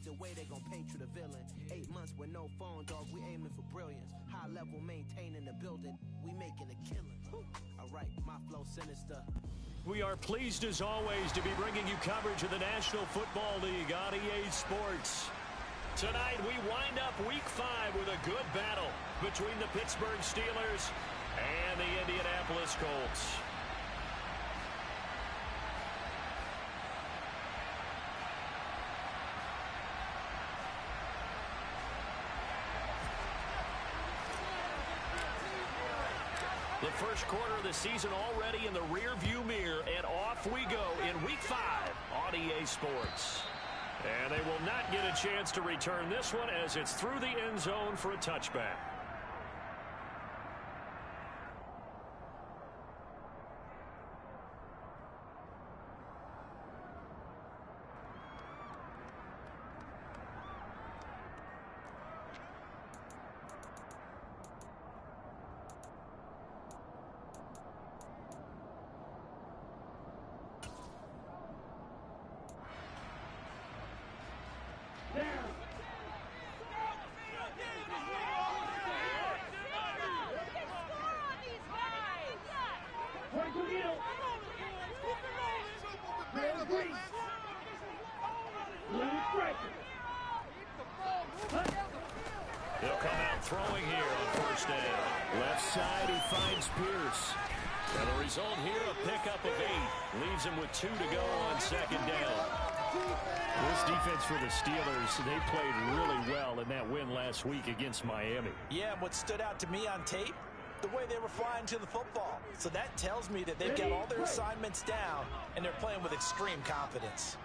the way they gon' paint you the villain. 8 months with no phone, dog, we aiming for brilliance. High level maintaining the building, we making a killing. Alright, my flow sinister. We are pleased as always to be bringing you coverage of the National Football League on EA Sports. Tonight we wind up Week 5 with a good battle between the Pittsburgh Steelers and the Indianapolis Colts. The first quarter of the season already in the rear-view mirror, and off we go in Week 5 on EA Sports. And they will not get a chance to return this one as it's through the end zone for a touchback. He'll come out throwing here on first down. Left side, he finds Pierce. And the result here, a pickup of 8. Leaves him with 2 to go on second down. This defense for the Steelers, they played really well in that win last week against Miami. Yeah, what stood out to me on tape, the way they were flying to the football. So that tells me that they've got all their assignments down, and they're playing with extreme confidence.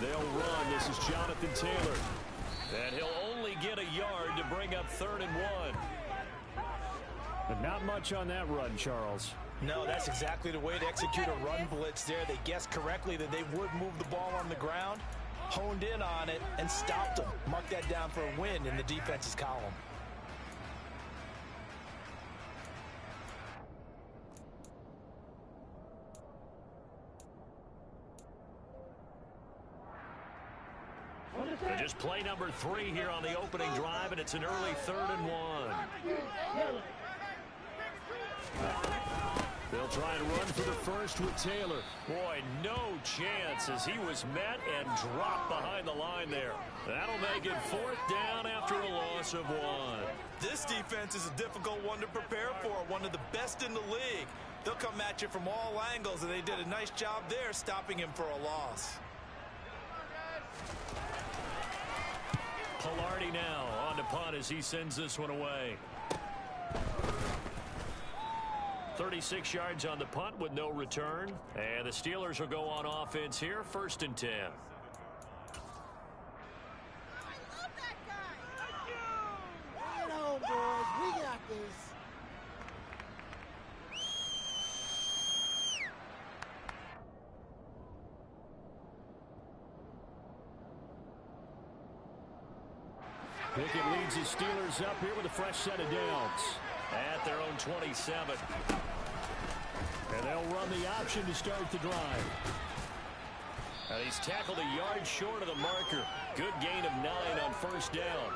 They'll run. This is Jonathan Taylor. And he'll only get a yard to bring up 3rd and 1. But not much on that run, Charles. No, that's exactly the way to execute a run blitz there. They guessed correctly that they would move the ball on the ground, honed in on it, and stopped them. Mark that down for a win in the defense's column. And just play number 3 here on the opening drive, and it's an early 3rd and 1. They'll try and run for the first with Taylor. Boy, no chance as he was met and dropped behind the line there. That'll make it 4th down after a loss of 1. This defense is a difficult one to prepare for, one of the best in the league. They'll come at you from all angles, and they did a nice job there stopping him for a loss. Pilardi now on to punt as he sends this one away. 36 yards on the punt with no return. And the Steelers will go on offense here, 1st and 10. I love that guy. Bring it home, boys. We got this. Pickett leads his Steelers up here with a fresh set of downs at their own 27. And they'll run the option to start the drive. And he's tackled a yard short of the marker. Good gain of 9 on first down.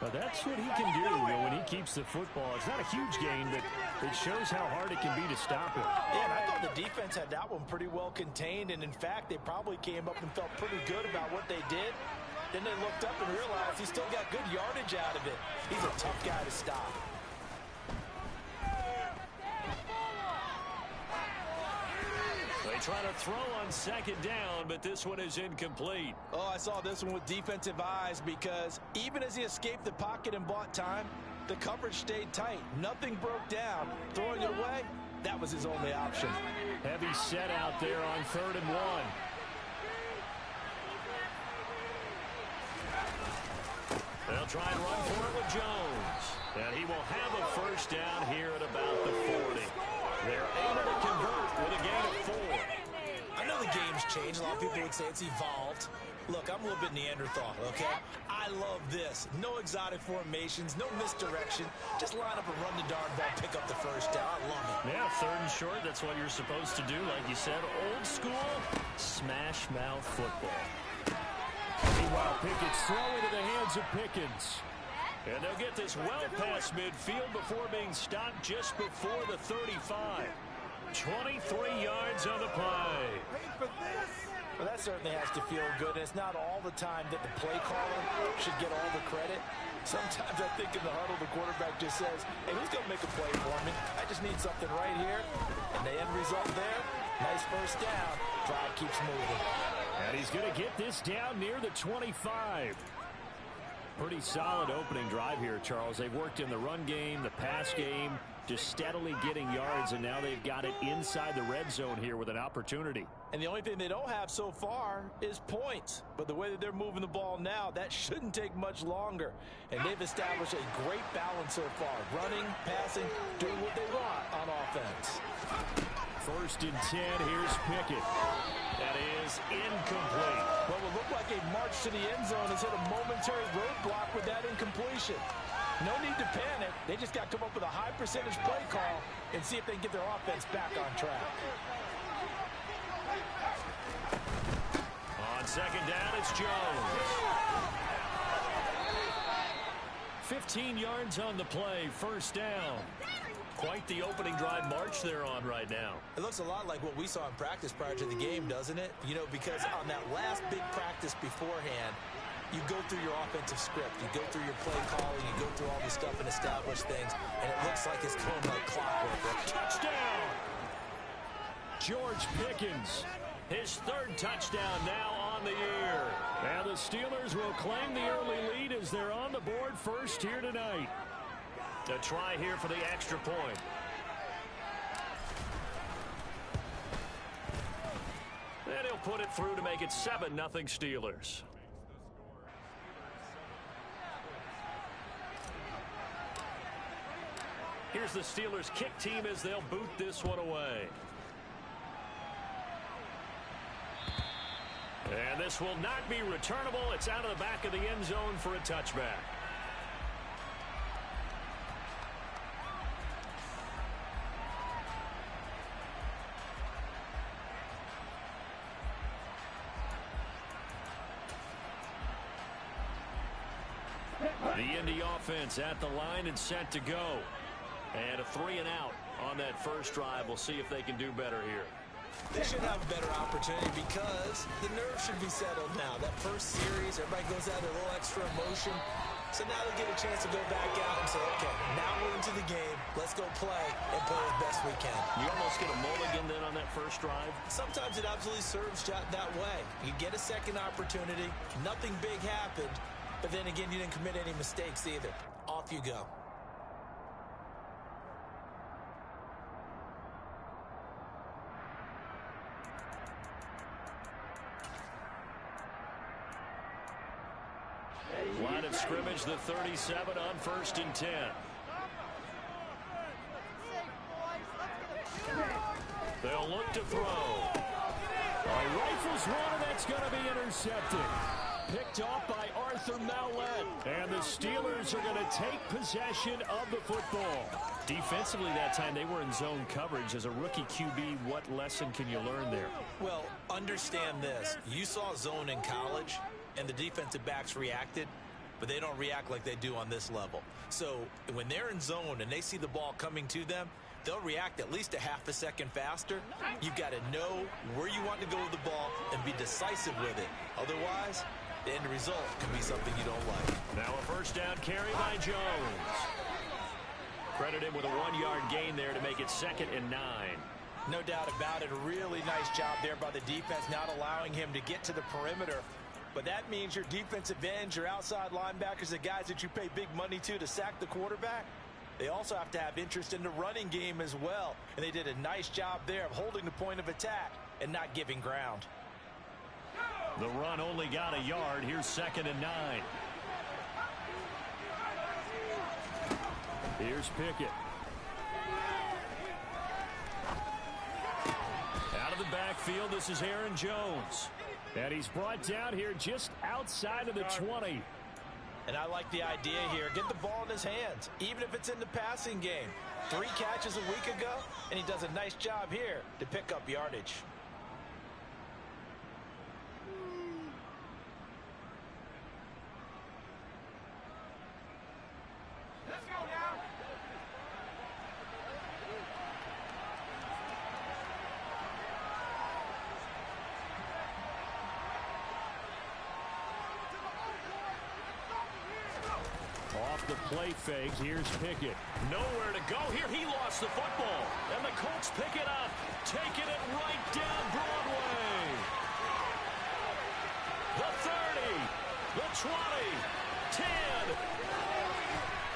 Well, that's what he can do when he keeps the football. It's not a huge gain, but it shows how hard it can be to stop him. Yeah, and I thought the defense had that one pretty well contained. And, in fact, they probably came up and felt pretty good about what they did. Then they looked up and realized he still got good yardage out of it. He's a tough guy to stop. They try to throw on second down, but this one is incomplete. Oh, I saw this one with defensive eyes because even as he escaped the pocket and bought time, the coverage stayed tight. Nothing broke down. Throwing it away, that was his only option. Heavy set out there on 3rd and 1. They'll try and run for it with Jones. And he will have a first down here at about the 40. They're able to convert with a gain of 4. I know the game's changed. A lot of people would say it's evolved. Look, I'm a little bit Neanderthal, okay? I love this. No exotic formations, no misdirection. Just line up and run the darn ball, pick up the first down. I love it. Yeah, 3rd and short, that's what you're supposed to do. Like you said, old school smash mouth football. Meanwhile, Pickett's throwing to the hands of Pickens. And they'll get this well past midfield before being stopped just before the 35. 23 yards on the play. Wait for this. Well, that certainly has to feel good. And it's not all the time that the play caller should get all the credit. Sometimes I think in the huddle, the quarterback just says, hey, who's going to make a play for me? I just need something right here. And the end result there, nice first down. Drive keeps moving. And he's going to get this down near the 25. Pretty solid opening drive here, Charles. They've worked in the run game, the pass game, just steadily getting yards, and now they've got it inside the red zone here with an opportunity. And the only thing they don't have so far is points. But the way that they're moving the ball now, that shouldn't take much longer. And they've established a great balance so far. Running, passing, doing what they want on offense. 1st and 10, here's Pickett. That is incomplete. What will look like a march to the end zone has hit a momentary roadblock with that incompletion. No need to panic. They just got to come up with a high percentage play call and see if they can get their offense back on track. On 2nd down, it's Jones. 15 yards on the play, 1st down. Quite the opening drive march they're on right now. It looks a lot like what we saw in practice prior to the game, doesn't it? You know, because on that last big practice beforehand, you go through your offensive script, you go through your play calling, you go through all the stuff and establish things, and it looks like it's going like clockwork. Touchdown! George Pickens, his 3rd touchdown now on the year. And the Steelers will claim the early lead as they're on the board first here tonight. A try here for the extra point. And he'll put it through to make it 7-0 Steelers. Here's the Steelers kick team as they'll boot this one away. And this will not be returnable. It's out of the back of the end zone for a touchback. The Indy offense at the line and set to go. And a 3 and out on that first drive. We'll see if they can do better here. They should have a better opportunity because the nerves should be settled now. That first series, everybody goes out with a little extra emotion. So now they get a chance to go back out and say, okay, now we're into the game. Let's go play and play as best we can. You almost get a mulligan then on that first drive? Sometimes it absolutely serves that way. You get a second opportunity. Nothing big happened. But then again, you didn't commit any mistakes either. Off you go. Line of scrimmage, the 37 on 1st and 10. They'll look to throw. Rifles one, and that's going to be intercepted. Picked off by Arthur Mallett. And the Steelers are going to take possession of the football. Defensively that time, they were in zone coverage. As a rookie QB, what lesson can you learn there? Well, understand this. You saw zone in college, and the defensive backs reacted, but they don't react like they do on this level. So when they're in zone and they see the ball coming to them, they'll react at least a half a second faster. You've got to know where you want to go with the ball and be decisive with it. Otherwise, the end result can be something you don't like. Now a first down carry by Jones. Credit him with a 1-yard gain there to make it 2nd and 9. No doubt about it. A really nice job there by the defense, not allowing him to get to the perimeter. But that means your defensive ends, your outside linebackers, the guys that you pay big money to sack the quarterback, they also have to have interest in the running game as well. And they did a nice job there of holding the point of attack and not giving ground. The run only got a yard. Here's 2nd and 9. Here's Pickett. Out of of the backfield, this is Aaron Jones. And he's brought down here just outside of the 20. And I like the idea here. Get the ball in his hands, even if it's in the passing game. 3 catches a week ago, and he does a nice job here to pick up yardage. Off the play fake, here's Pickett. Nowhere to go here. He lost the football. And the Colts pick it up, taking it right down Broadway. The 30, the 20, 10.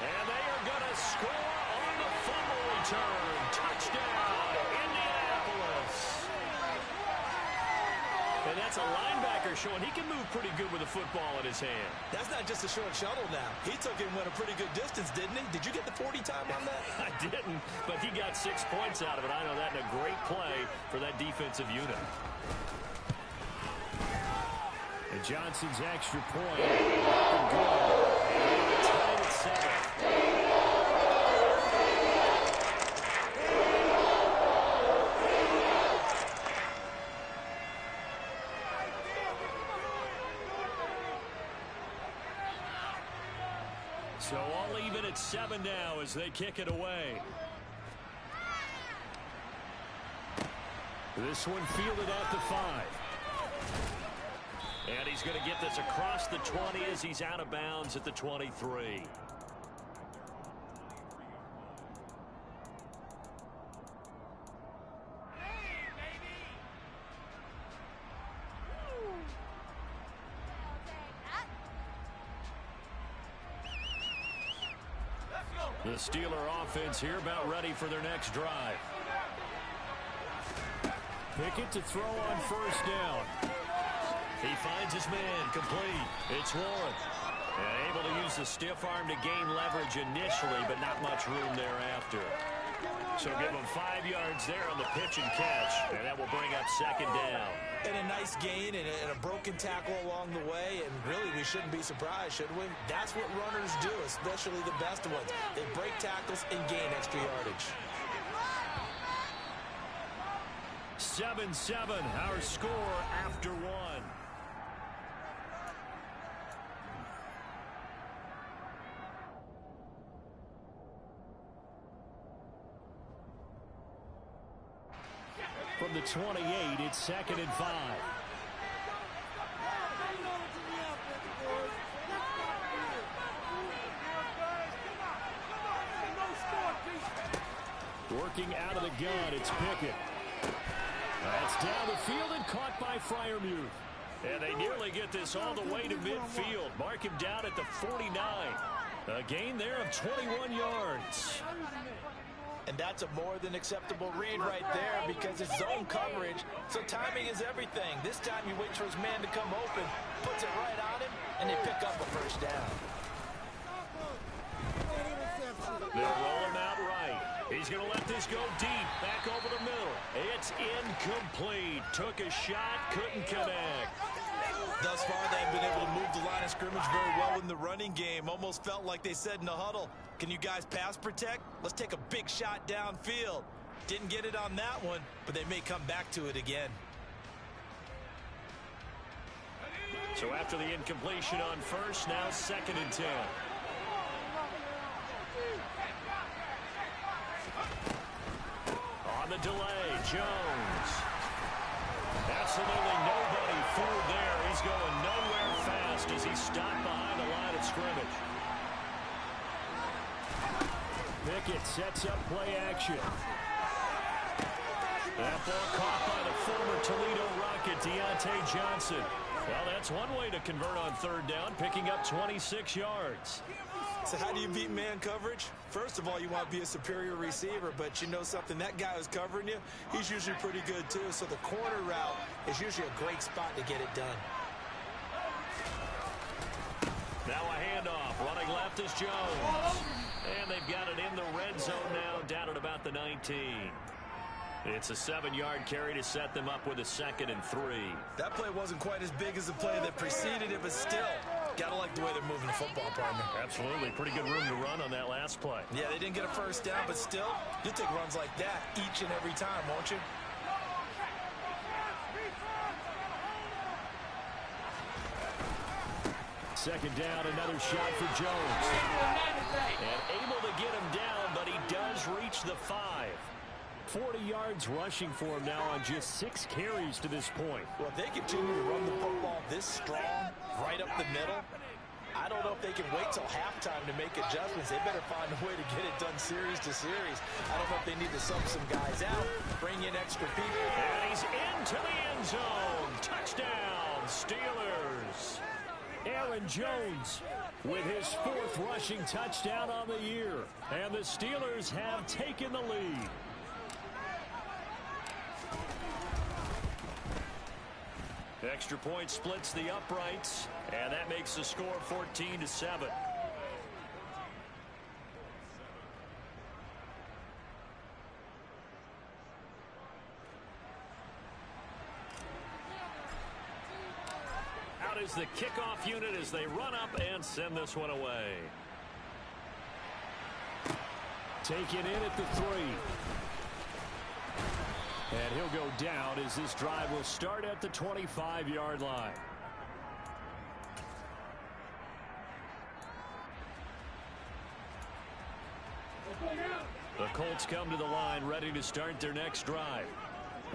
And they are going to score on the fumble return. Touchdown, Indianapolis. And that's a linebacker showing he can move pretty good with a football in his hand. That's not just a short shuttle now. He took it and went a pretty good distance, didn't he? Did you get the 40 time on that? I didn't, but he got 6 points out of it. I know that in a great play for that defensive unit. And Johnson's extra point. Good. Tied at 7. So all even at 7 now as they kick it away. This one fielded at the 5. And he's going to get this across the 20 as he's out of bounds at the 23. The Steeler offense here about ready for their next drive. Pickett to throw on first down. He finds his man complete. It's Warren. And able to use the stiff arm to gain leverage initially, but not much room thereafter. So give him 5 yards there on the pitch and catch, and that will bring up second down. And a nice gain and a broken tackle along the way, and really we shouldn't be surprised, should we? That's what runners do, especially the best ones. They break tackles and gain extra yardage. 7-7, our score after 1. From the 28, it's second and 5. Working out of the gun, it's Pickett. That's down the field and caught by Freiermuth. And they nearly get this all the way to midfield. Mark him down at the 49. A gain there of 21 yards. And that's a more than acceptable read right there because it's zone coverage, so timing is everything. This time he waits for his man to come open, puts it right on him, and they pick up a first down. They'll roll him out right. He's going to let this go deep, back over the middle. It's incomplete. Took a shot, couldn't connect. Thus far, they've been able to move the line of scrimmage very well in the running game. Almost felt like they said in the huddle, can you guys pass protect? Let's take a big shot downfield. Didn't get it on that one, but they may come back to it again. So after the incompletion on first, now second and 10. On the delay, Jones. Absolutely nobody fooled there. He's going nowhere fast as he stopped behind the line of scrimmage. Pickett sets up play action. That ball caught by the former Toledo Rocket, Deontay Johnson. Well, that's one way to convert on third down, picking up 26 yards. So how do you beat man coverage? First of all, you want to be a superior receiver, but you know something, that guy who's covering you, he's usually pretty good too. So the corner route is usually a great spot to get it done. Now a handoff. Running left is Jones. And they've got it in the red zone now, down at about the 19. It's a 7-yard carry to set them up with a 2nd and 3. That play wasn't quite as big as the play that preceded it, but still, gotta like the way they're moving the football, partner. Absolutely. Pretty good room to run on that last play. Yeah, they didn't get a first down, but still, you'll take runs like that each and every time, won't you? Second down, another shot for Jones. And able to get him down, but he does reach the 5. 40 yards rushing for him now on just 6 carries to this point. Well, if they continue to run the football this strong, right up the middle, I don't know if they can wait till halftime to make adjustments. They better find a way to get it done series to series. I don't know if they need to sub some guys out, bring in extra people. And he's into the end zone. Touchdown, Steelers. Aaron Jones with his 4th rushing touchdown on the year. And the Steelers have taken the lead. Extra point splits the uprights, and that makes the score 14-7. Out is the kickoff unit as they run up and send this one away. Taken in at the 3. And he'll go down as this drive will start at the 25-yard line. The Colts come to the line ready to start their next drive.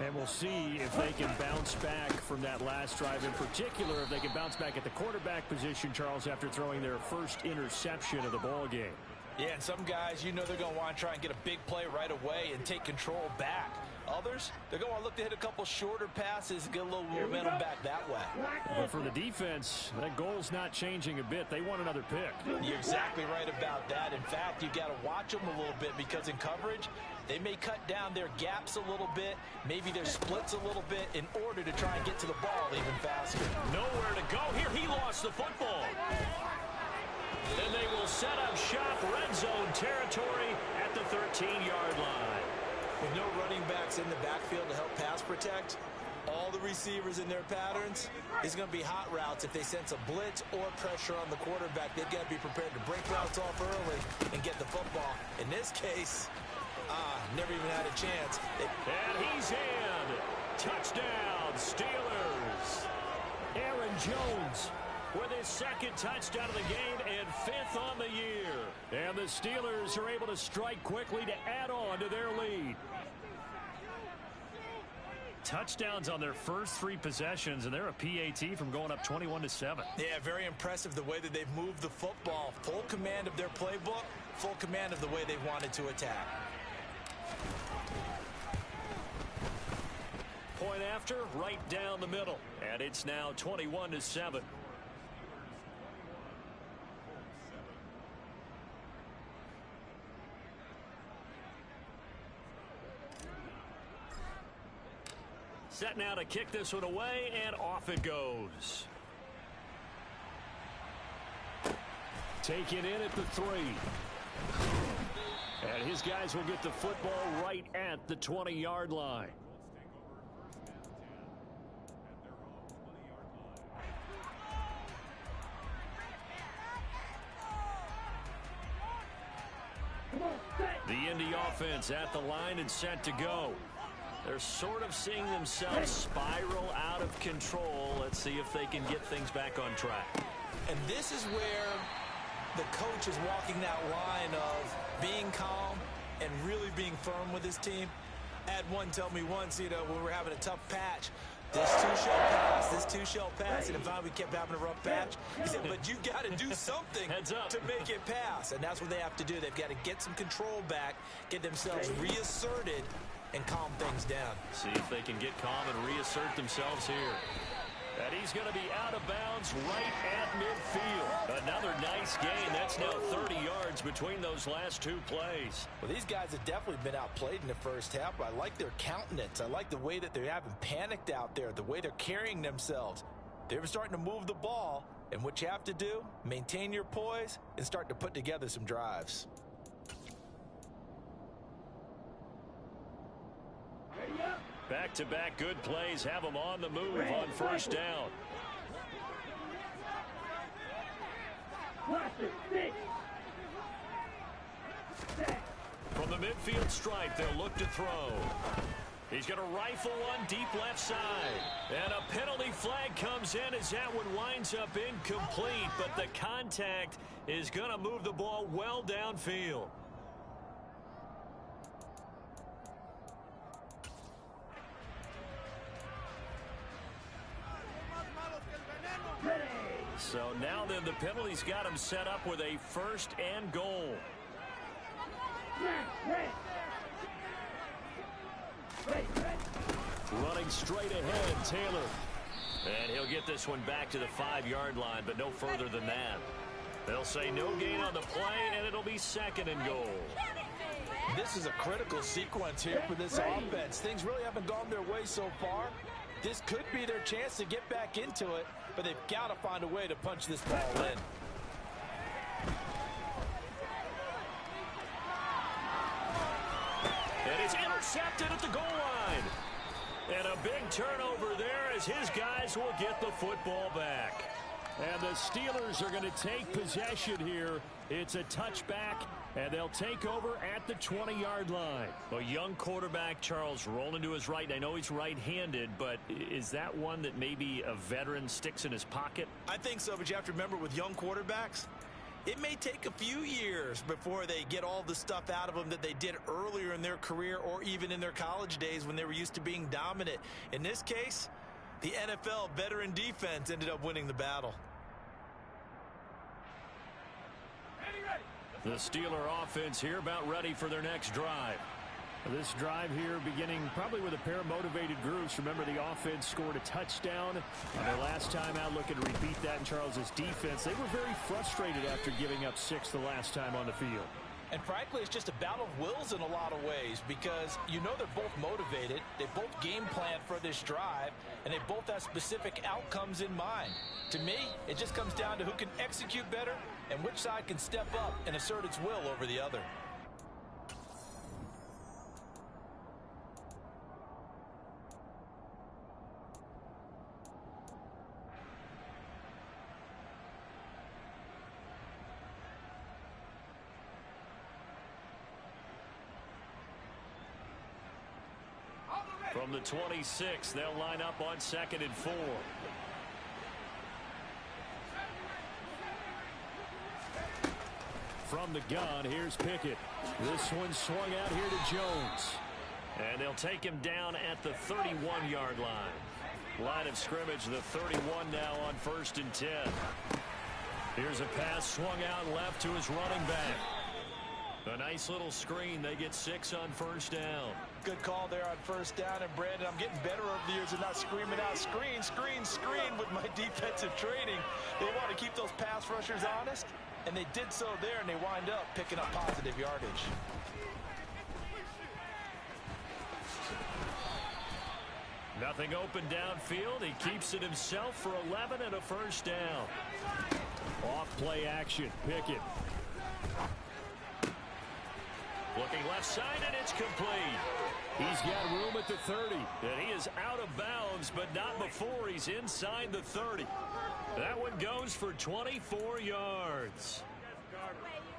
And we'll see if they can bounce back from that last drive. In particular, if they can bounce back at the quarterback position, Charles, after throwing their first interception of the ball game. Yeah, and some guys, you know they're going to want to try and get a big play right away and take control back. Others, they're going to look to hit a couple shorter passes and get a little momentum back that way. But for the defense, that goal's not changing a bit. They want another pick. You're exactly right about that. In fact, you got to watch them a little bit because in coverage, they may cut down their gaps a little bit, maybe their splits a little bit in order to try and get to the ball even faster. Nowhere to go here. He lost the football. Then they will set up shop, red zone territory at the 13-yard line. With no running backs in the backfield to help pass protect, all the receivers in their patterns is going to be hot routes. If they sense a blitz or pressure on the quarterback, they've got to be prepared to break routes off early and get the football. In this case, never even had a chance. And he's in. Touchdown, Steelers. Aaron Jones with his 2nd touchdown of the game and 5th on the year. And the Steelers are able to strike quickly to add on to their lead. Touchdowns on their first 3 possessions, and they're a PAT from going up 21-7. Yeah, very impressive the way that they've moved the football. Full command of their playbook, full command of the way they wanted to attack. Point after, right down the middle. And it's now 21-7. Set now to kick this one away, and off it goes. Taken in at the 3. And his guys will get the football right at the 20-yard line. The Indy offense at the line and set to go. They're sort of seeing themselves spiral out of control. Let's see if they can get things back on track. And this is where the coach is walking that line of being calm and really being firm with his team. Had one tell me once, you know, when we're having a tough patch, this two shall pass, this two shall pass. And if we kept having a rough patch, he said, but you got to do something to make it pass. And that's what they have to do. They've got to get some control back, get themselves reasserted, and calm things down. See if they can get calm and reassert themselves here. And he's going to be out of bounds right at midfield. Another nice gain. That's now 30 yards between those last 2 plays. Well, these guys have definitely been outplayed in the first half, but I like their countenance. I like the way that they haven't panicked out there, the way they're carrying themselves. They're starting to move the ball, and what you have to do, maintain your poise and start to put together some drives. Back-to-back good plays have them on the move on first down. From the midfield stripe, they'll look to throw. He's going to rifle one deep left side. And a penalty flag comes in as that one winds up incomplete, but the contact is going to move the ball well downfield. So now then the penalty's got him set up with a first and goal. Running straight ahead, Taylor. And he'll get this one back to the 5-yard line, but no further than that. They'll say no gain on the play, and it'll be second and goal. This is a critical sequence here for this offense. Things really haven't gone their way so far. This could be their chance to get back into it, but they've got to find a way to punch this ball in. And it's intercepted at the goal line. And a big turnover there as his guys will get the football back. And the Steelers are going to take possession here. It's a touchback, and they'll take over at the 20-yard line. A young quarterback, Charles, rolling to his right. And I know he's right-handed, but is that one that maybe a veteran sticks in his pocket? I think so, but you have to remember with young quarterbacks, it may take a few years before they get all the stuff out of them that they did earlier in their career or even in their college days when they were used to being dominant. In this case, the NFL veteran defense ended up winning the battle. The Steeler offense here about ready for their next drive. This drive here beginning probably with a pair of motivated groups. Remember, the offense scored a touchdown on their last time out, looking to repeat that in Charles's defense. They were very frustrated after giving up 6 the last time on the field. And frankly, it's just a battle of wills in a lot of ways because you know they're both motivated, they both game plan for this drive, and they both have specific outcomes in mind. To me, it just comes down to who can execute better and which side can step up and assert its will over the other. From the 26, they'll line up on 2nd and 4. From the gun, here's Pickett. This one swung out here to Jones. And they'll take him down at the 31-yard line. Line of scrimmage, the 31 now on 1st and 10. Here's a pass swung out left to his running back. A nice little screen. They get 6 on 1st down. Good call there on 1st down. And, Brandon, I'm getting better over the years and not screaming out screen, screen, screen with my defensive training. They want to keep those pass rushers honest, and they did so there, and they wind up picking up positive yardage. Nothing open downfield. He keeps it himself for 11 and a 1st down. Off play action. Pickett. Looking left side, and it's complete. He's got room at the 30, and he is out of bounds, but not before he's inside the 30. That one goes for 24 yards.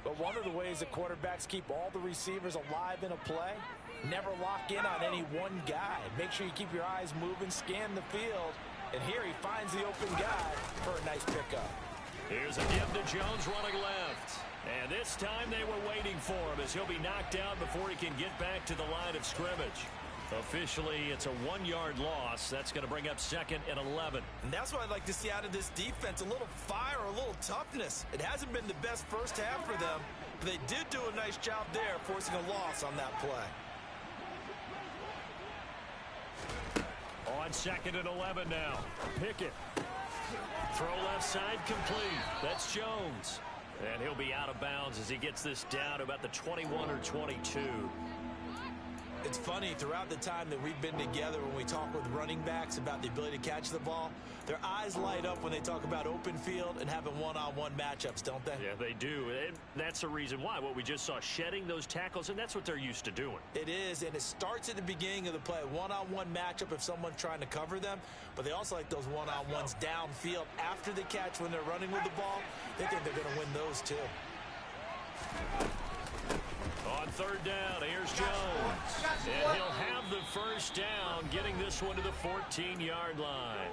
But one of the ways that quarterbacks keep all the receivers alive in a play, never lock in on any one guy. Make sure you keep your eyes moving, scan the field, and here he finds the open guy for a nice pickup. Here's a give to Jones running left. And this time they were waiting for him as he'll be knocked down before he can get back to the line of scrimmage. Officially, it's a 1-yard loss. That's going to bring up 2nd and 11. And that's what I'd like to see out of this defense, a little fire, a little toughness. It hasn't been the best first half for them, but they did do a nice job there, forcing a loss on that play. On 2nd and 11 now. Pickett. Throw left side complete. That's Jones. And he'll be out of bounds as he gets this down to about the 21 or 22. It's funny, throughout the time that we've been together, when we talk with running backs about the ability to catch the ball, their eyes light up when they talk about open field and having one-on-one matchups, don't they? Yeah, they do. And that's the reason why. What we just saw, shedding those tackles, and that's what they're used to doing. It is, and it starts at the beginning of the play. One-on-one matchup if someone's trying to cover them, but they also like those one-on-ones downfield after the catch when they're running with the ball. They think they're going to win those too. On third down, here's Jones. And he'll have the first down, getting this one to the 14-yard line.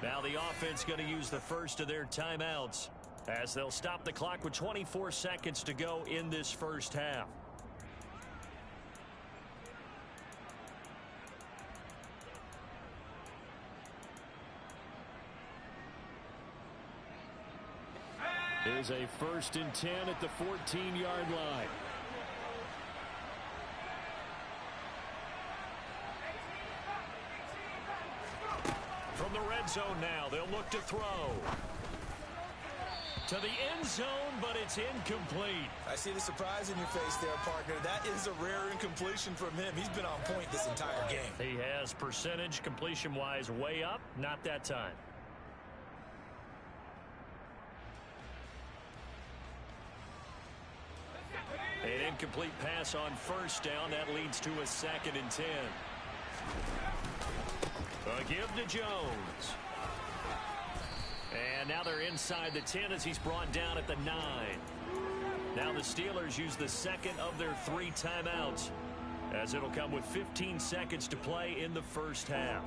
Now the offense going to use the first of their timeouts as they'll stop the clock with 24 seconds to go in this first half. Here's a 1st and 10 at the 14-yard line. From the red zone now, they'll look to throw. To the end zone, but it's incomplete. I see the surprise in your face there, partner. That is a rare incompletion from him. He's been on point this entire game. He has percentage completion-wise way up, not that time. An incomplete pass on first down. That leads to a 2nd and 10. A give to Jones. And now they're inside the 10 as he's brought down at the 9. Now the Steelers use the second of their 3 timeouts, as it'll come with 15 seconds to play in the first half.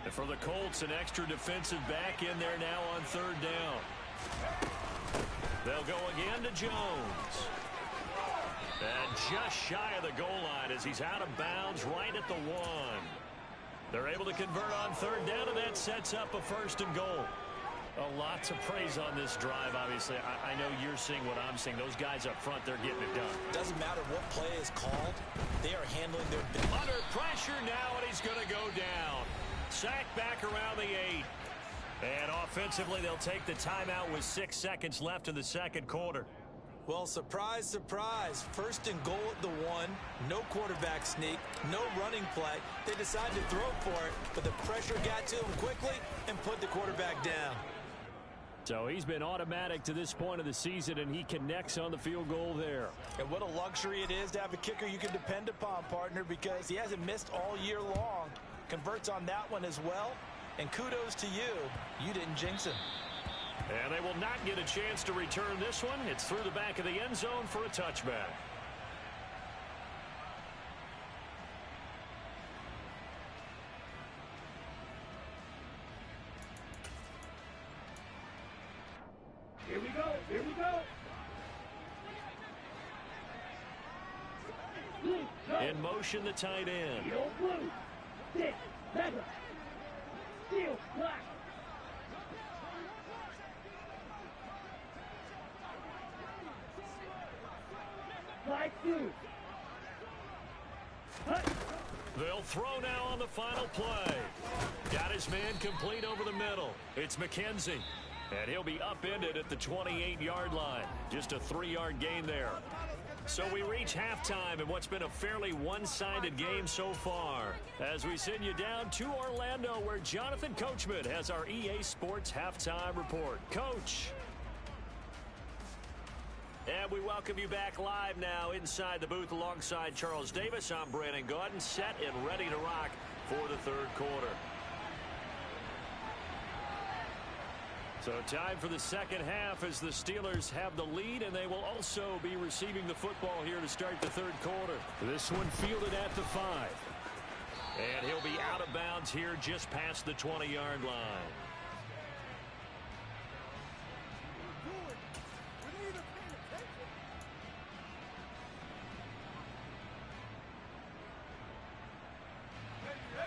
And for the Colts, an extra defensive back in there now on third down. They'll go again to Jones. And just shy of the goal line as he's out of bounds right at the 1. They're able to convert on third down, and that sets up a 1st and goal. Lots of praise on this drive, obviously. I know you're seeing what I'm seeing. Those guys up front, they're getting it done. Doesn't matter what play is called. They are handling their business. Under pressure now, and he's going to go down. Sacked back around the 8. And offensively, they'll take the timeout with 6 seconds left in the second quarter. Well, surprise, surprise. 1st and goal at the 1. No quarterback sneak. No running play. They decide to throw for it, but the pressure got to him quickly and put the quarterback down. So he's been automatic to this point of the season, and he connects on the field goal there. And what a luxury it is to have a kicker you can depend upon, partner, because he hasn't missed all year long. Converts on that one as well. And kudos to you. You didn't jinx him. And they will not get a chance to return this one. It's through the back of the end zone for a touchback. Here we go. Here we go. In motion, the tight end. Steel blue. 6, 7. Steel black. Black 2. They'll throw now on the final play. Got his man complete over the middle. It's McKenzie. And he'll be upended at the 28-yard line. Just a 3-yard gain there. So we reach halftime in what's been a fairly one-sided game so far, as we send you down to Orlando, where Jonathan Coachman has our EA Sports halftime report. Coach. And we welcome you back live now inside the booth alongside Charles Davis. I'm Brandon Gaudin, set and ready to rock for the third quarter. So time for the second half as the Steelers have the lead, and they will also be receiving the football here to start the third quarter. This one fielded at the 5. And he'll be out of bounds here just past the 20-yard line.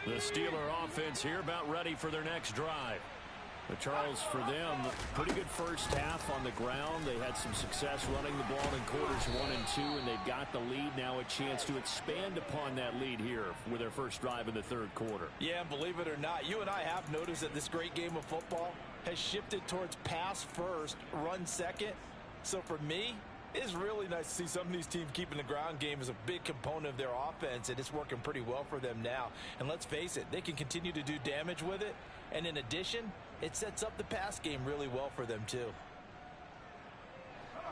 The Steeler offense here about ready for their next drive. But Charles, for them, pretty good first half on the ground. They had some success running the ball in quarters 1 and 2, and they've got the lead. Now a chance to expand upon that lead here with their first drive in the third quarter. Yeah, believe it or not, you and I have noticed that this great game of football has shifted towards pass first, run second. So for me, It's really nice to see some of these teams keeping the ground game as a big component of their offense, and it's working pretty well for them now. And let's face it, they can continue to do damage with it. And in addition, it sets up the pass game really well for them, too.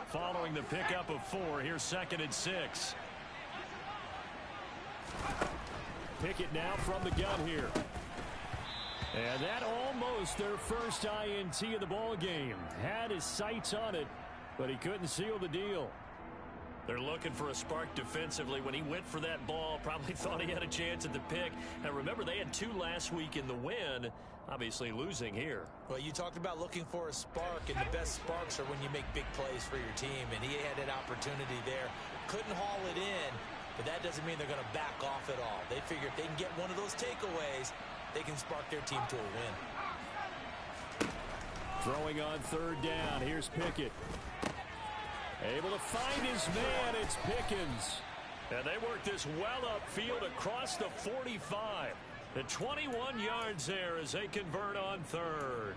Following the pickup of 4, here's 2nd and 6. Pickett now from the gun here. And that almost their first INT of the ball game. Had his sights on it, but he couldn't seal the deal. They're looking for a spark defensively. When he went for that ball, probably thought he had a chance at the pick. And remember, they had 2 last week in the win, obviously losing here. Well, you talked about looking for a spark, and the best sparks are when you make big plays for your team, and he had an opportunity there. Couldn't haul it in, but that doesn't mean they're going to back off at all. They figure if they can get one of those takeaways, they can spark their team to a win. Throwing on 3rd down. Here's Pickett. Able to find his man. It's Pickens. And they work this well upfield across the 45. The 21 yards there as they convert on 3rd.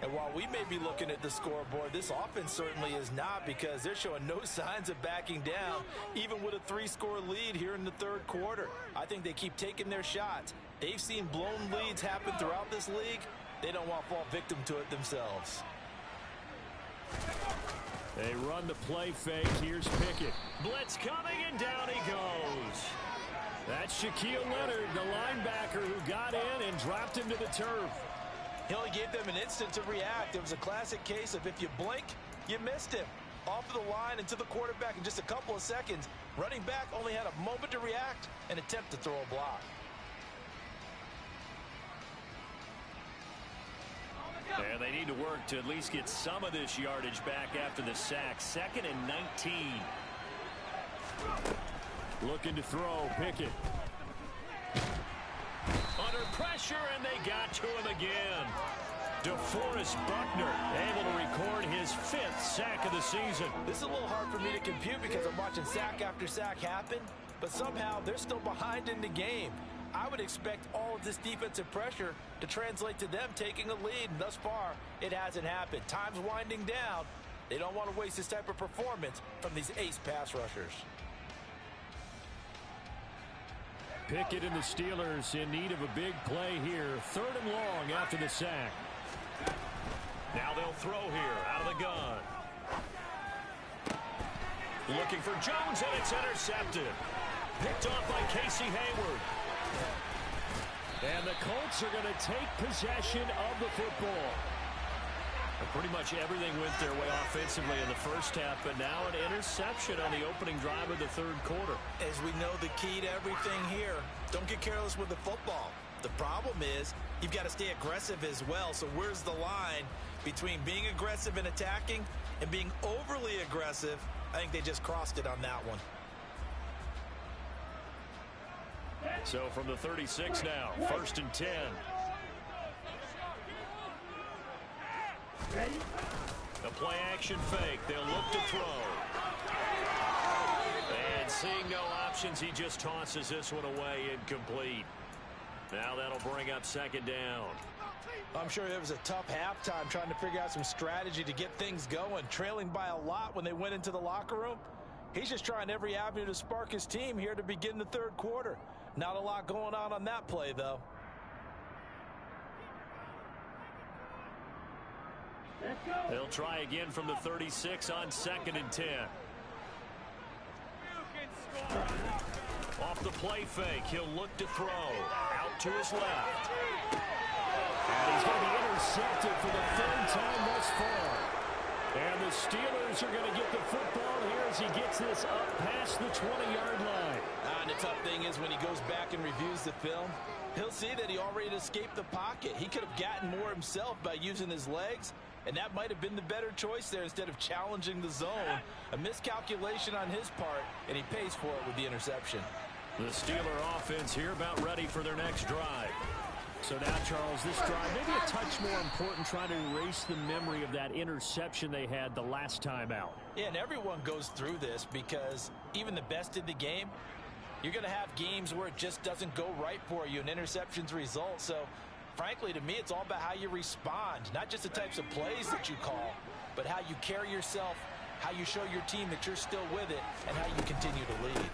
And while we may be looking at the scoreboard, this offense certainly is not, because they're showing no signs of backing down, even with a 3-score lead here in the 3rd quarter. I think they keep taking their shots. They've seen blown leads happen throughout this league. They don't want to fall victim to it themselves. They run the play fake. Here's Pickett. Blitz coming, and down he goes. That's Shaquille Leonard, the linebacker, who got in and dropped him to the turf. He only gave them an instant to react. It was a classic case of if you blink, you missed him. Off of the line and to the quarterback in just a couple of seconds. Running back only had a moment to react and attempt to throw a block. And they need to work to at least get some of this yardage back after the sack. 2nd and 19. Looking to throw. Pickett. Under pressure, and they got to him again. DeForest Buckner able to record his 5th sack of the season. This is a little hard for me to compute because I'm watching sack after sack happen, but somehow they're still behind in the game. I would expect all of this defensive pressure to translate to them taking a lead, and thus far, it hasn't happened. Time's winding down. They don't want to waste this type of performance from these ace pass rushers. Pickett and the Steelers in need of a big play here. 3rd and long after the sack. Now they'll throw here out of the gun. Looking for Jones, and it's intercepted. Picked off by Casey Hayward. And the Colts are going to take possession of the football. Pretty much everything went their way offensively in the first half, but now an interception on the opening drive of the 3rd quarter. As we know, the key to everything here, don't get careless with the football. The problem is you've got to stay aggressive as well. So where's the line between being aggressive and attacking and being overly aggressive? I think they just crossed it on that one. So from the 36 now, 1st and 10. Ready? A play action fake. They'll look to throw. And seeing no options, he just tosses this one away, incomplete. Now that'll bring up 2nd down. I'm sure it was a tough halftime trying to figure out some strategy to get things going. Trailing by a lot when they went into the locker room. He's just trying every avenue to spark his team here to begin the 3rd quarter. Not a lot going on that play, though. Let's go. They'll try again from the 36 on 2nd and 10. Off the play fake, he'll look to throw. Out to his left. And he's going to be intercepted for the 3rd time thus far. And the Steelers are going to get the football here as he gets this up past the 20-yard line. And the tough thing is when he goes back and reviews the film, he'll see that he already escaped the pocket. He could have gotten more himself by using his legs, and that might have been the better choice there instead of challenging the zone. A miscalculation on his part, and he pays for it with the interception. The Steeler offense here about ready for their next drive. So now, Charles, this drive maybe a touch more important, trying to erase the memory of that interception they had the last time out. Yeah, and everyone goes through this because even the best in the game, you're going to have games where it just doesn't go right for you, and interceptions result. So, frankly, to me, it's all about how you respond, not just the types of plays that you call, but how you carry yourself, how you show your team that you're still with it, and how you continue to lead.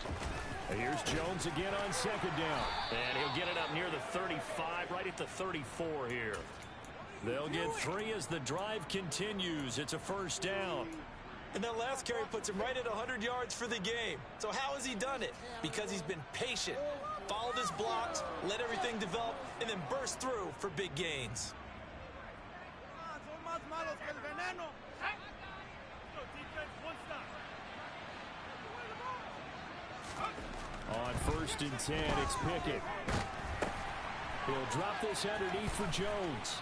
Here's Jones again on second down. And he'll get it up near the 35, right at the 34 here. They'll get 3 as the drive continues. It's a first down. And that last carry puts him right at 100 yards for the game. So how has he done it? Because he's been patient, followed his blocks, let everything develop, and then burst through for big gains. On 1st and 10, it's Pickett. He'll drop this underneath for Jones.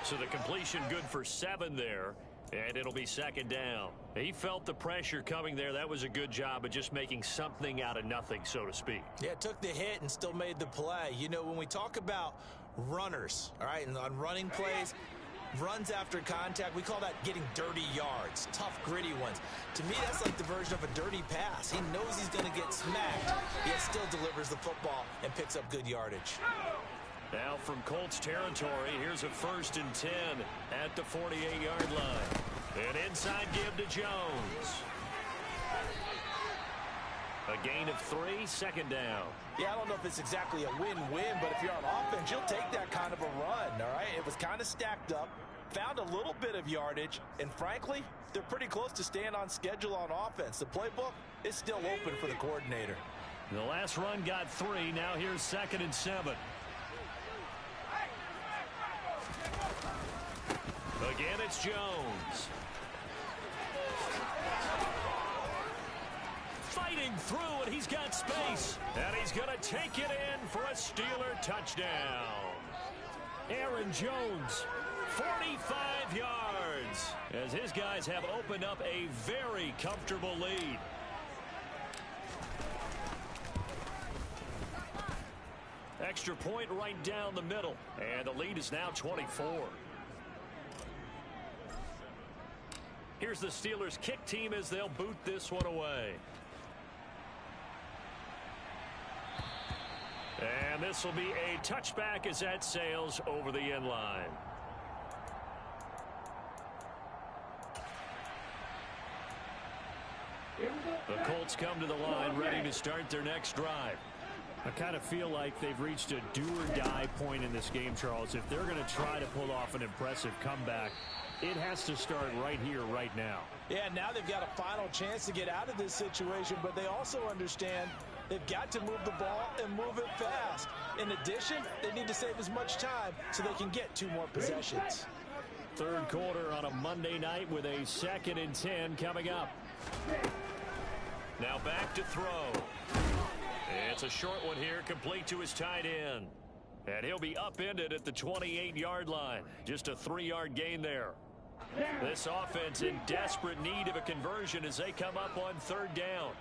So the completion good for 7 there, and it'll be second down. He felt the pressure coming there. That was a good job of just making something out of nothing, so to speak. Yeah, took the hit and still made the play. You know, when we talk about runners, all right, and on running plays, runs after contact, we call that getting dirty yards, tough, gritty ones. To me, that's like the version of a dirty pass. He knows he's going to get smacked, yet still delivers the football and picks up good yardage. Now from Colts territory, here's a 1st and 10 at the 48-yard line. An inside give to Jones. A gain of 3, second down. Yeah, I don't know if it's exactly a win-win, but if you're on offense, you'll take that kind of a run, all right? It was kind of stacked up, found a little bit of yardage, and frankly, they're pretty close to staying on schedule on offense. The playbook is still open for the coordinator. The last run got 3. Now here's 2nd and 7. Again, it's Jones. Fighting through, and he's got space. And he's going to take it in for a Steeler touchdown. Aaron Jones, 45 yards, as his guys have opened up a very comfortable lead. Extra point right down the middle, and the lead is now 24. Here's the Steelers' kick team as they'll boot this one away. And this will be a touchback as that sails over the end line. The Colts come to the line ready to start their next drive. I kind of feel like they've reached a do-or-die point in this game, Charles. If they're going to try to pull off an impressive comeback, it has to start right here, right now. Yeah, now they've got a final chance to get out of this situation, but they also understand they've got to move the ball and move it fast. In addition, they need to save as much time so they can get 2 more possessions. Third quarter on a Monday night with a 2nd and 10 coming up. Now back to throw. It's a short one here, complete to his tight end. And he'll be upended at the 28-yard line. Just a 3-yard gain there. This offense in desperate need of a conversion as they come up on 3rd down.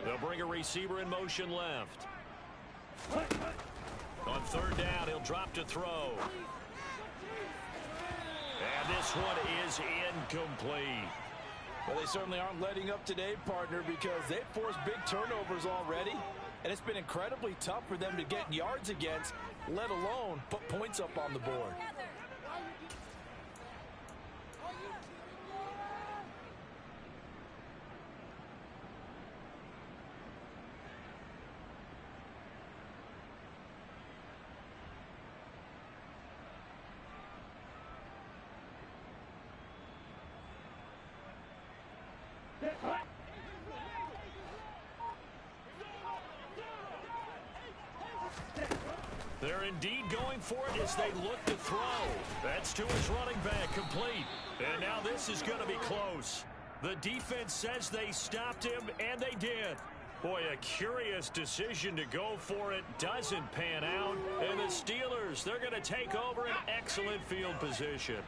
They'll bring a receiver in motion left. On 3rd down, he'll drop to throw. And this one is incomplete. Well, they certainly aren't letting up today, partner, because they've forced big turnovers already. And it's been incredibly tough for them to get yards against, let alone put points up on the board. They're indeed going for it as they look to throw. That's to his running back, complete. And now this is going to be close. The defense says they stopped him, and they did. Boy, a curious decision to go for it. Doesn't pan out. And the Steelers, they're going to take over an excellent field position.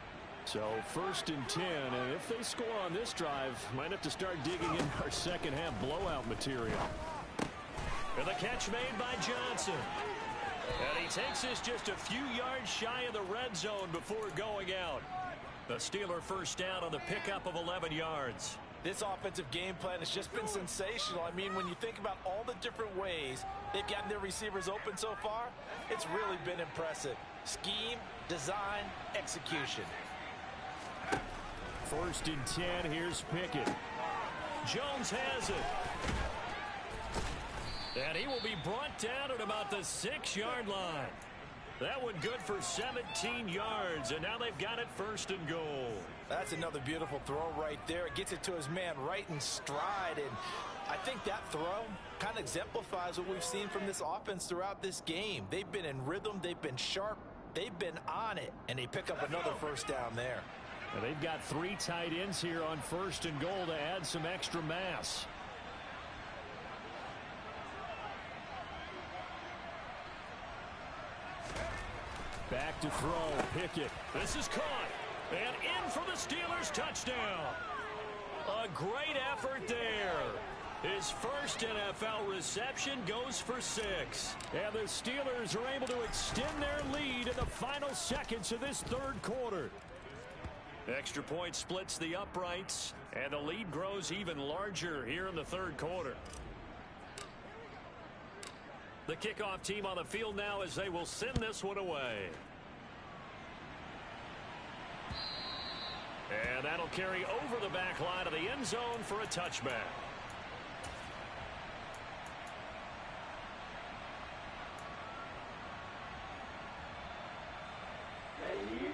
So 1st and 10, and if they score on this drive, might have to start digging in our second half blowout material. And the catch made by Johnson. And he takes this just a few yards shy of the red zone before going out. The Steeler first down on the pickup of 11 yards. This offensive game plan has just been sensational. I mean, when you think about all the different ways they've gotten their receivers open so far, it's really been impressive. Scheme, design, execution. 1st and 10. Here's Pickett. Jones has it. And he will be brought down at about the 6-yard line. That one good for 17 yards, and now they've got it 1st and goal. That's another beautiful throw right there. It gets it to his man right in stride, and I think that throw kind of exemplifies what we've seen from this offense throughout this game. They've been in rhythm, they've been sharp, they've been on it, and they pick up another first down there. Now they've got 3 tight ends here on 1st and goal to add some extra mass. Back to throw, Pickett. This is caught, and in for the Steelers touchdown. A great effort there. His first NFL reception goes for 6. And the Steelers are able to extend their lead in the final seconds of this 3rd quarter. Extra point splits the uprights, and the lead grows even larger here in the 3rd quarter. The kickoff team on the field now as they will send this one away. And that'll carry over the back line of the end zone for a touchback.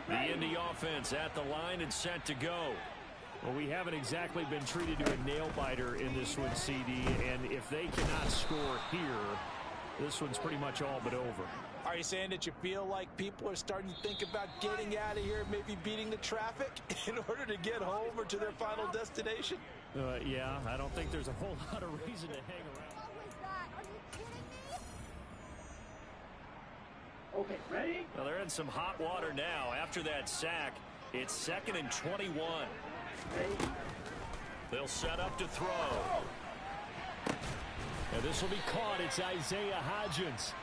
The Indy offense at the line and set to go. Well, we haven't exactly been treated to a nail-biter in this one, CD, and if they cannot score here, this one's pretty much all but over. Are you saying that you feel like people are starting to think about getting out of here, maybe beating the traffic in order to get home or to their final destination? Yeah, I don't think there's a whole lot of reason to hang around. Okay, ready? Well, they're in some hot water now. After that sack, it's 2nd and 21. Ready? They'll set up to throw. And this will be caught. It's Isaiah Hodgins.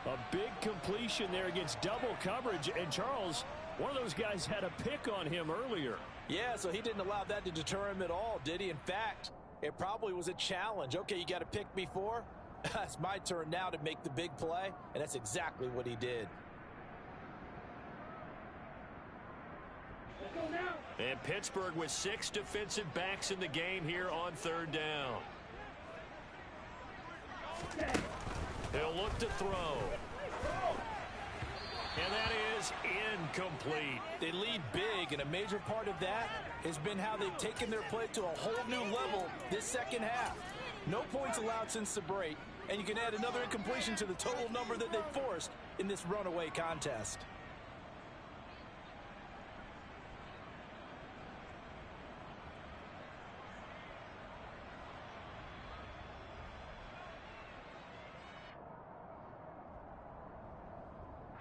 A big completion there against double coverage. And Charles, one of those guys had a pick on him earlier. Yeah, so he didn't allow that to deter him at all, did he? In fact, it probably was a challenge. Okay, you got to pick me for? It's my turn now to make the big play, and that's exactly what he did. Let's go now. And Pittsburgh with 6 defensive backs in the game here on 3rd down. Okay. He'll look to throw. And that is incomplete. They lead big, and a major part of that has been how they've taken their play to a whole new level this second half. No points allowed since the break, and you can add another incompletion to the total number that they forced in this runaway contest.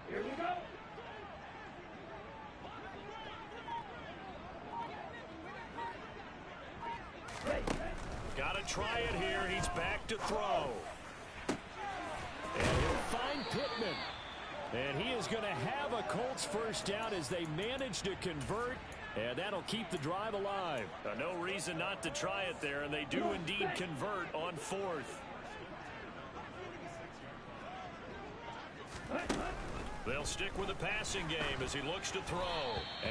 Here we go. Ready. Got to try it here. He's back to throw. And he'll find Pittman. And he is going to have a Colts first down as they manage to convert. And that'll keep the drive alive. No reason not to try it there, and they do indeed convert on 4th. They'll stick with the passing game as he looks to throw.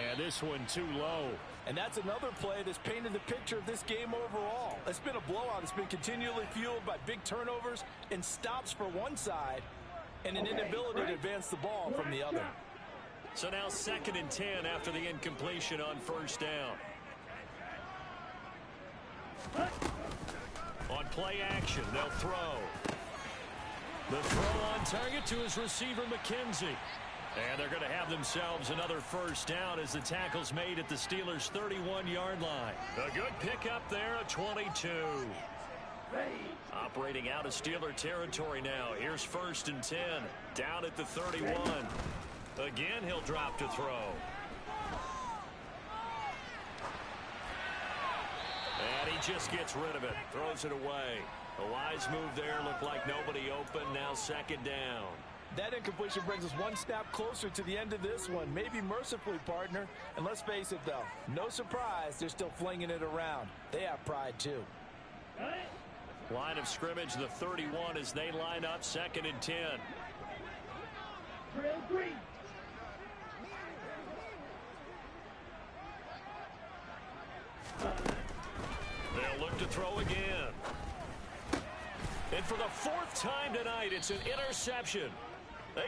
And this one too low. And that's another play that's painted the picture of this game overall. It's been a blowout. It's been continually fueled by big turnovers and stops for one side and an inability to advance the ball from the other. So now 2nd and 10 after the incompletion on 1st down. On play action, they'll throw. The throw on target to his receiver, McKenzie. And they're going to have themselves another first down as the tackle's made at the Steelers' 31-yard line. A good pickup there, a 22. Ready. Operating out of Steeler territory now. Here's 1st and 10. Down at the 31. Again, he'll drop to throw. And he just gets rid of it. Throws it away. A wise move there. Looked like nobody open. Now 2nd down. That incompletion brings us one step closer to the end of this one. Maybe mercifully, partner. And let's face it, though. No surprise, they're still flinging it around. They have pride, too. Line of scrimmage, the 31 as they line up 2nd and 10. Drill green. They'll look to throw again. And for the fourth time tonight, it's an interception.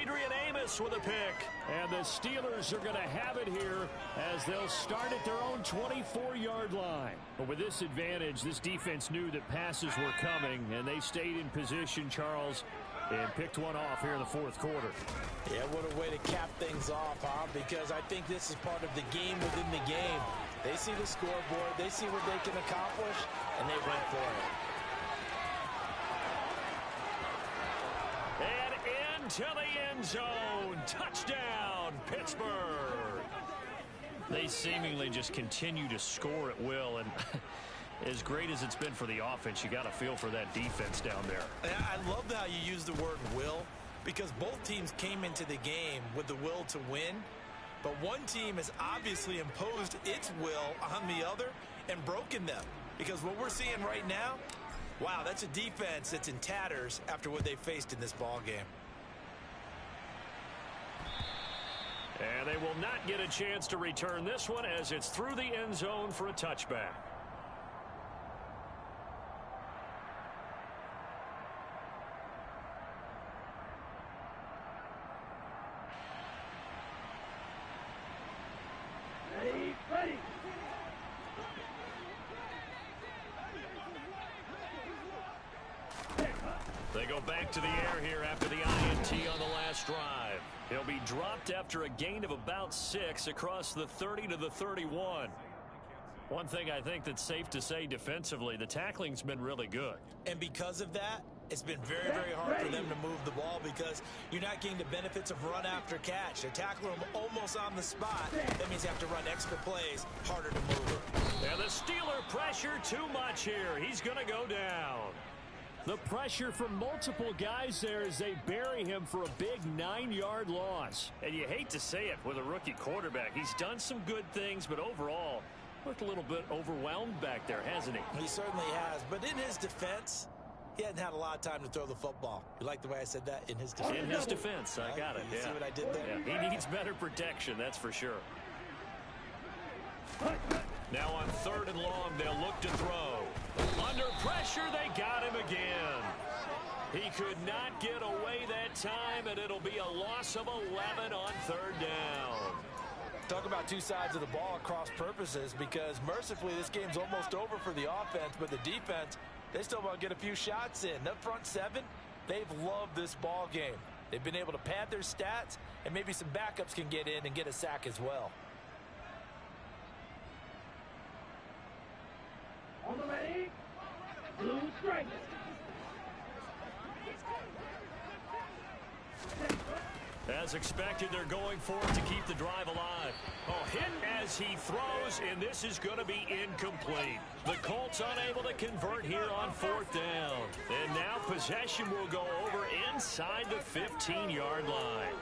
Adrian Amos with a pick. And the Steelers are going to have it here as they'll start at their own 24-yard line. But with this advantage, this defense knew that passes were coming, and they stayed in position, Charles, and picked one off here in the fourth quarter. Yeah, what a way to cap things off, huh? Because I think this is part of the game within the game. They see the scoreboard, they see what they can accomplish, and they went for it. And into the end zone. Touchdown, Pittsburgh. They seemingly just continue to score at will, and as great as it's been for the offense, you got to feel for that defense down there. I love how you use the word will, because both teams came into the game with the will to win, but one team has obviously imposed its will on the other and broken them. Because what we're seeing right now, wow, that's a defense that's in tatters after what they faced in this ball game. And they will not get a chance to return this one as it's through the end zone for a touchback. Ready. They go back to the air here after the INT on the last drive. He'll be dropped after a gain of about 6 across the 30 to the 31. One thing I think that's safe to say defensively, the tackling's been really good. And because of that, it's been very, very hard for them to move the ball because you're not getting the benefits of run after catch. They tackle them almost on the spot. That means you have to run extra plays, harder to move it. And the Steeler pressure too much here. He's going to go down. The pressure from multiple guys there as they bury him for a big 9-yard loss. And you hate to say it with a rookie quarterback. He's done some good things, but overall, looked a little bit overwhelmed back there, hasn't he? He certainly has. But in his defense, he hadn't had a lot of time to throw the football. You like the way I said that? In his defense. In his defense, I got it. You see what I did there? Yeah, he needs better protection, that's for sure. Now on 3rd and long, they'll look to throw. Under pressure, they got him again. He could not get away that time, and it'll be a loss of 11 on 3rd down. Talk about two sides of the ball at cross purposes, because mercifully this game's almost over for the offense, but the defense, they still want to get a few shots in. The front seven, they've loved this ball game. They've been able to pad their stats, and maybe some backups can get in and get a sack as well. On the ready. Blue strike. As expected, they're going for it to keep the drive alive. Oh, hit as he throws, and this is going to be incomplete. The Colts unable to convert here on 4th down. And now possession will go over inside the 15-yard line.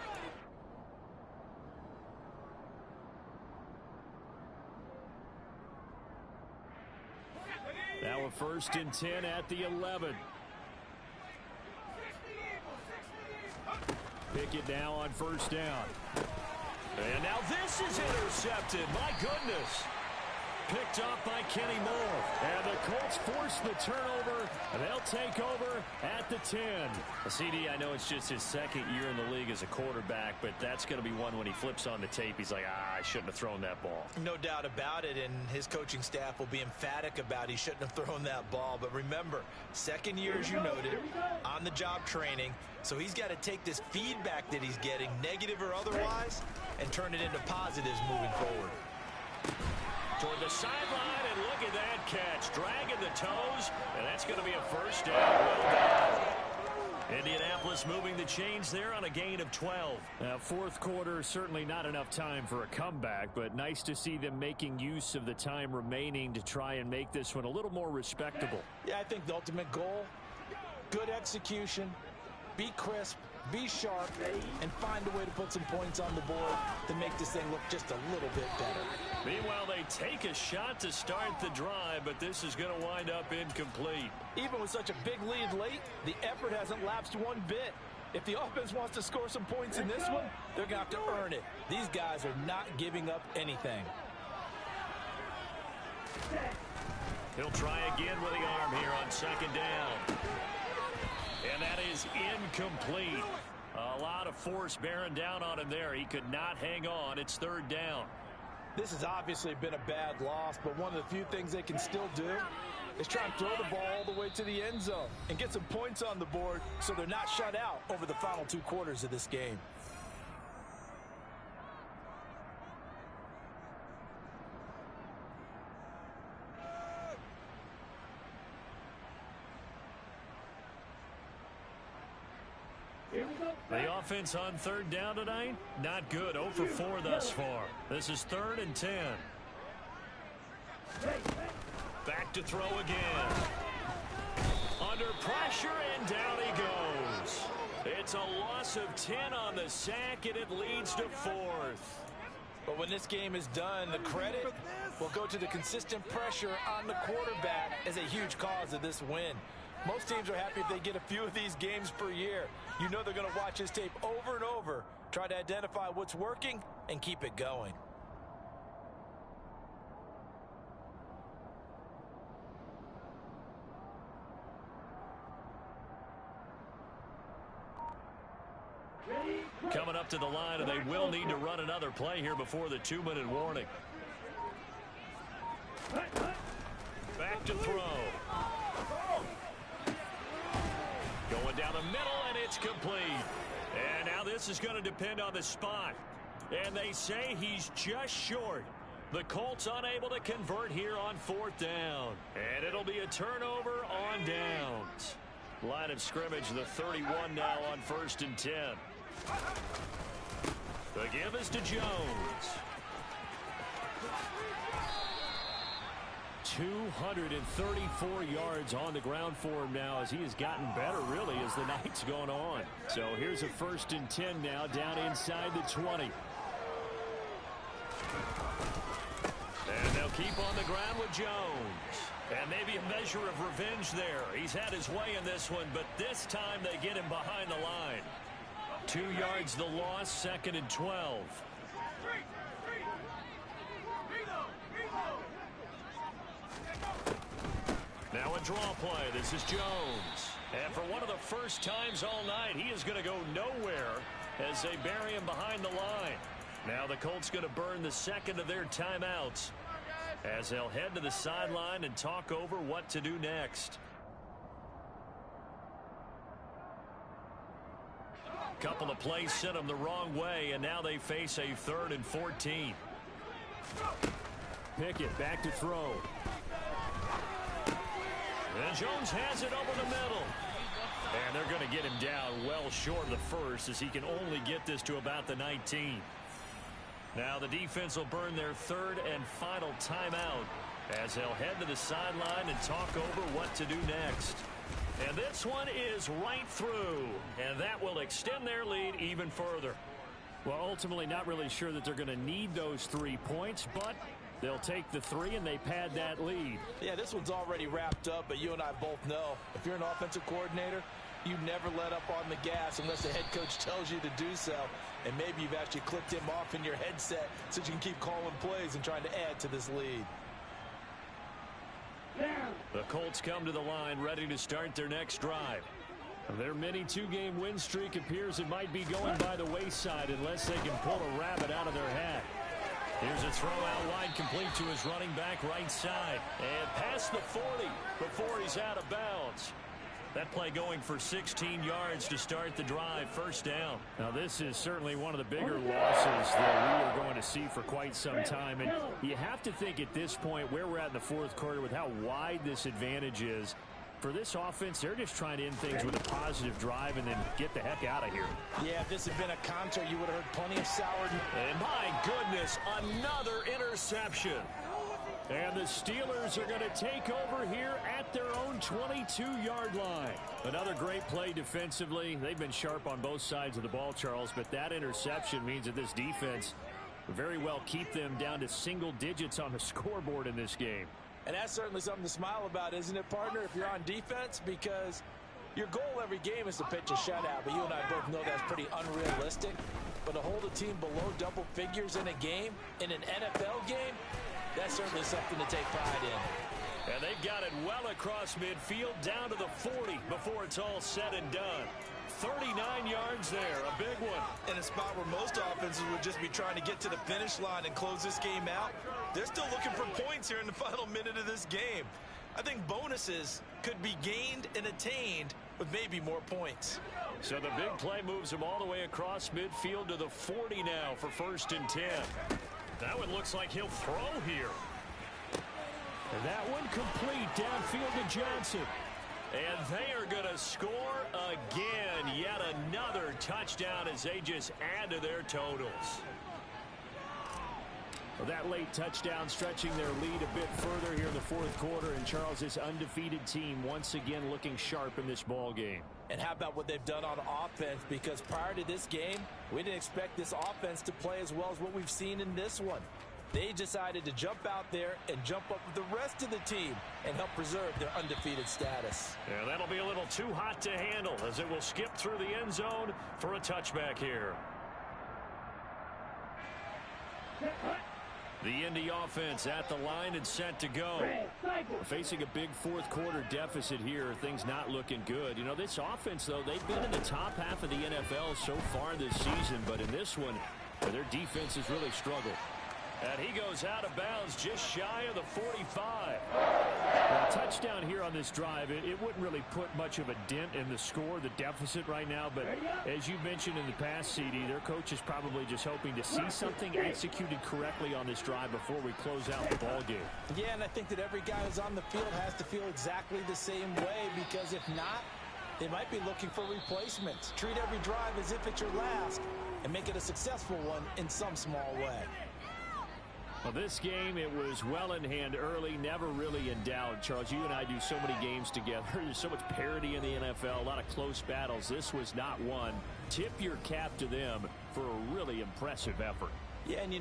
Now a 1st and 10 at the 11. Pickett now on 1st down. And now this is intercepted. My goodness. Picked off by Kenny Moore. And the Colts force the turnover, and they'll take over at the 10. CD, I know it's just his 2nd year in the league as a quarterback, but that's going to be one when he flips on the tape. He's like, I shouldn't have thrown that ball. No doubt about it, and his coaching staff will be emphatic about he shouldn't have thrown that ball. But remember, 2nd year, as you noted, on-the-job training, so he's got to take this feedback that he's getting, negative or otherwise, and turn it into positives moving forward. Toward the sideline, and look at that catch. Dragging the toes, and that's going to be a 1st down. Well done. Indianapolis moving the chains there on a gain of 12. Now, 4th quarter, certainly not enough time for a comeback, but nice to see them making use of the time remaining to try and make this one a little more respectable. Yeah, I think the ultimate goal, good execution, be crisp, be sharp, and find a way to put some points on the board to make this thing look just a little bit better. Meanwhile, they take a shot to start the drive, but this is going to wind up incomplete. Even with such a big lead late, the effort hasn't lapsed one bit. If the offense wants to score some points in this one, they're going to have to earn it. These guys are not giving up anything. He'll try again with the arm here on second down. And that is incomplete. A lot of force bearing down on him there. He could not hang on. It's third down. This has obviously been a bad loss, but one of the few things they can still do is try and throw the ball all the way to the end zone and get some points on the board so they're not shut out over the final 2 quarters of this game. The offense on third down tonight, not good. 0 for 4 thus far. This is 3rd and 10. Back to throw again. Under pressure, and down he goes. It's a loss of 10 on the sack, and it leads to 4th. But when this game is done, the credit will go to the consistent pressure on the quarterback as a huge cause of this win. Most teams are happy if they get a few of these games per year. You know they're going to watch this tape over and over, try to identify what's working, and keep it going. Coming up to the line, and they will need to run another play here before the 2-minute warning. Back to throw. Going down the middle, and it's complete. And now this is going to depend on the spot. And they say he's just short. The Colts unable to convert here on 4th down. And it'll be a turnover on downs. Line of scrimmage, the 31 now on 1st and 10. The give is to Jones. 234 yards on the ground for him now as he has gotten better, really, as the night's gone on. So here's a 1st and 10 now, down inside the 20. And they'll keep on the ground with Jones. And maybe a measure of revenge there. He's had his way in this one, but this time they get him behind the line. 2 yards the loss, 2nd and 12. Now a draw play. This is Jones. And for one of the first times all night, he is going to go nowhere as they bury him behind the line. Now the Colts going to burn the 2nd of their timeouts as they'll head to the sideline and talk over what to do next. Couple of plays sent them the wrong way, and now they face a 3rd and 14. Pickett back to throw. And Jones has it over the middle. And they're going to get him down well short of the first as he can only get this to about the 19. Now the defense will burn their 3rd and final timeout as they'll head to the sideline and talk over what to do next. And this one is right through, and that will extend their lead even further. Well, ultimately not really sure that they're going to need those 3 points, but they'll take the 3 and they pad that lead. Yeah, this one's already wrapped up, but you and I both know if you're an offensive coordinator, you never let up on the gas unless the head coach tells you to do so. And maybe you've actually clicked him off in your headset so you can keep calling plays and trying to add to this lead. The Colts come to the line ready to start their next drive. Their mini 2-game win streak appears it might be going by the wayside unless they can pull a rabbit out of their hat. Here's a throw out wide, complete to his running back right side. And past the 40 before he's out of bounds. That play going for 16 yards to start the drive, 1st down. Now this is certainly one of the bigger losses that we are going to see for quite some time. And you have to think at this point where we're at in the 4th quarter with how wide this advantage is. For this offense, they're just trying to end things with a positive drive and then get the heck out of here. Yeah, if this had been a concert, you would have heard plenty of sour. And my goodness, another interception. And the Steelers are going to take over here at their own 22-yard line. Another great play defensively. They've been sharp on both sides of the ball, Charles, but that interception means that this defense very well keep them down to single digits on the scoreboard in this game. And that's certainly something to smile about, isn't it, partner, if you're on defense? Because your goal every game is to pitch a shutout, but you and I both know that's pretty unrealistic. But to hold a team below double figures in a game, in an NFL game, That's certainly something to take pride in. And they've got it well across midfield down to the 40 before it's all said and done. 39 yards there, a big one. In a spot where most offenses would just be trying to get to the finish line and close this game out, they're still looking for points here in the final minute of this game. I think bonuses could be gained and attained with maybe more points. So the big play moves him all the way across midfield to the 40 now for 1st and 10. That one looks like he'll throw here. And that one complete downfield to Johnson. And they are going to score again. Yet another touchdown as they just add to their totals. Well, that late touchdown stretching their lead a bit further here in the 4th quarter. And Charles, this undefeated team once again looking sharp in this ball game. And how about what they've done on offense? Because prior to this game, we didn't expect this offense to play as well as what we've seen in this one. They decided to jump out there and jump up with the rest of the team and help preserve their undefeated status. Yeah, that'll be a little too hot to handle as it will skip through the end zone for a touchback here. The Indy offense at the line and set to go. We're facing a big 4th quarter deficit here. Things not looking good. You know, this offense, though, they've been in the top half of the NFL so far this season. But in this one, their defense has really struggled. And he goes out of bounds just shy of the 45. Well, a touchdown here on this drive, it wouldn't really put much of a dent in the score, the deficit right now. But as you mentioned in the past, CD, their coach is probably just hoping to see something executed correctly on this drive before we close out the ball game. Yeah, and I think that every guy who's on the field has to feel exactly the same way, because if not, they might be looking for replacements. Treat every drive as if it's your last and make it a successful one in some small way. Well, this game, it was well in hand early, never really in doubt. Charles, you and I do so many games together. There's so much parity in the NFL, a lot of close battles. This was not one. Tip your cap to them for a really impressive effort. Yeah, and you know,